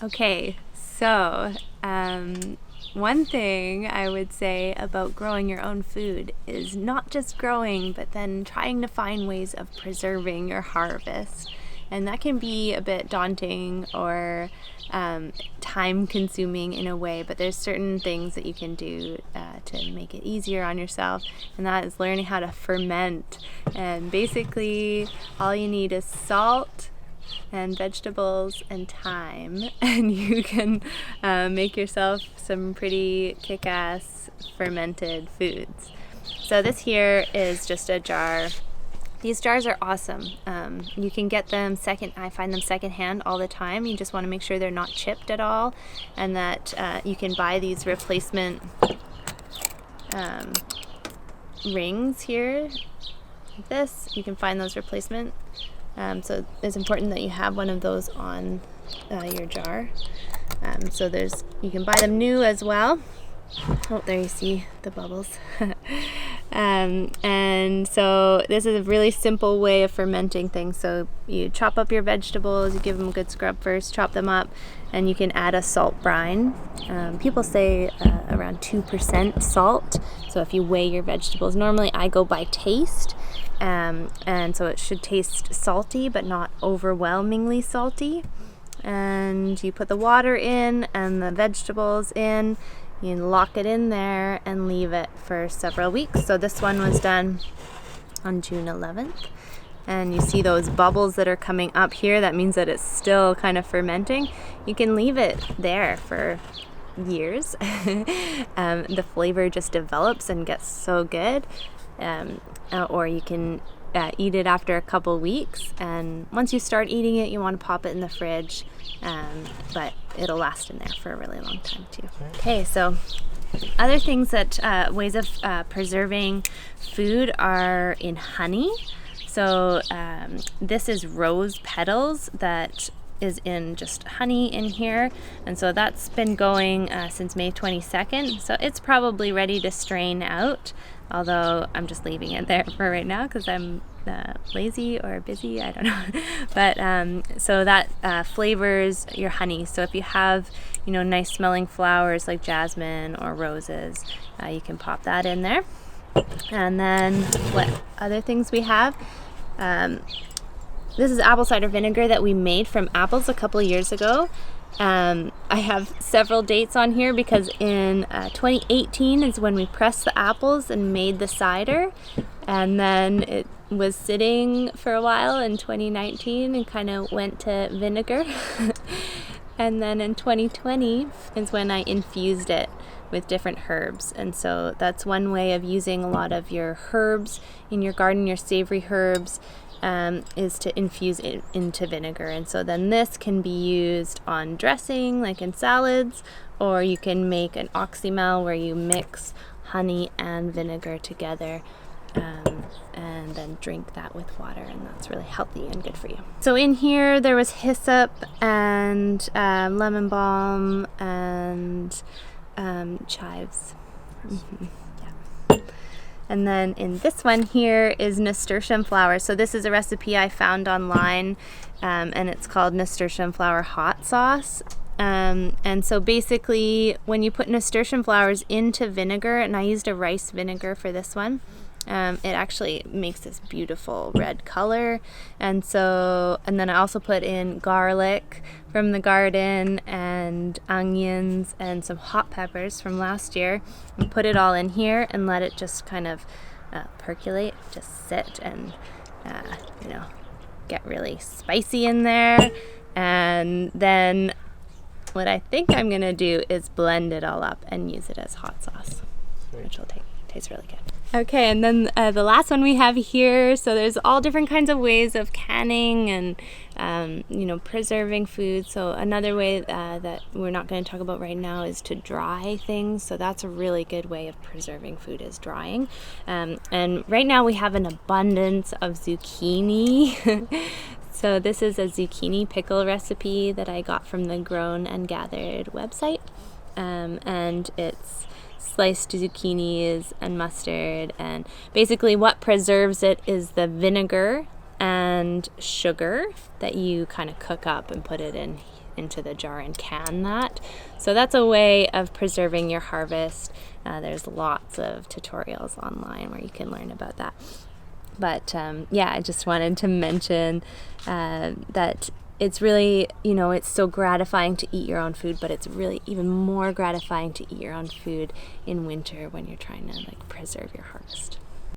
Okay, so one thing I would say about growing your own food is not just growing, but then trying to find ways of preserving your harvest. And that can be a bit daunting or time consuming in a way, but there's certain things that you can do to make it easier on yourself, and that is learning how to ferment. And basically all you need is salt and vegetables and thyme, and you can make yourself some pretty kick-ass fermented foods. So this here is just a jar. These jars are awesome. You can get them I find them secondhand all the time. You just want to make sure they're not chipped at all, and that you can buy these replacement rings here like this. You can find those replacement. So it's important that you have one of those on your jar. So you can buy them new as well. Oh, there you see the bubbles. And so this is a really simple way of fermenting things. So you chop up your vegetables, you give them a good scrub first, chop them up, and you can add a salt brine. People say around 2% salt. So if you weigh your vegetables, normally I go by taste. And so it should taste salty, but not overwhelmingly salty. And you put the water in and the vegetables in. You can lock it in there and leave it for several weeks. So this one was done on June 11th. And you see those bubbles that are coming up here. That means that it's still kind of fermenting. You can leave it there for years. The flavor just develops and gets so good. Or you can eat it after a couple weeks, and once you start eating it, you want to pop it in the fridge, but it'll last in there for a really long time too. Okay, so other things that ways of preserving food are in honey. So this is rose petals that is in just honey in here, and so that's been going since May 22nd, so it's probably ready to strain out, although I'm just leaving it there for right now because I'm lazy or busy, I don't know. But so that flavors your honey. So if you have nice smelling flowers like jasmine or roses, you can pop that in there. And then what other things we have, this is apple cider vinegar that we made from apples a couple years ago. I have several dates on here because in 2018 is when we pressed the apples and made the cider, and then it was sitting for a while in 2019 and kind of went to vinegar. And then in 2020 is when I infused it with different herbs. And so that's one way of using a lot of your herbs in your garden, your savory herbs, is to infuse it into vinegar. And so then this can be used on dressing, like in salads, or you can make an oxymel where you mix honey and vinegar together, and then drink that with water, and that's really healthy and good for you. So in here there was hyssop and lemon balm and chives. Mm-hmm. Yeah. And then in this one here is nasturtium flower. So this is a recipe I found online, and it's called nasturtium flower hot sauce. And so basically when you put nasturtium flowers into vinegar, and I used a rice vinegar for this one, it actually makes this beautiful red color. And then I also put in garlic from the garden and onions and some hot peppers from last year, and put it all in here and let it just kind of percolate, just sit and get really spicy in there. And then what I think I'm gonna do is blend it all up and use it as hot sauce, which will taste really good. Okay, and then the last one we have here, so there's all different kinds of ways of canning and preserving food. So another way that we're not going to talk about right now is to dry things. So that's a really good way of preserving food, is drying. And right now we have an abundance of zucchini. So this is a zucchini pickle recipe that I got from the Grown and Gathered website, and it's sliced zucchinis and mustard, and basically what preserves it is the vinegar and sugar that you kind of cook up and put it in into the jar and can that. So that's a way of preserving your harvest. There's lots of tutorials online where you can learn about that. But I just wanted to mention that it's really, it's so gratifying to eat your own food, but it's really even more gratifying to eat your own food in winter when you're trying to preserve your harvest.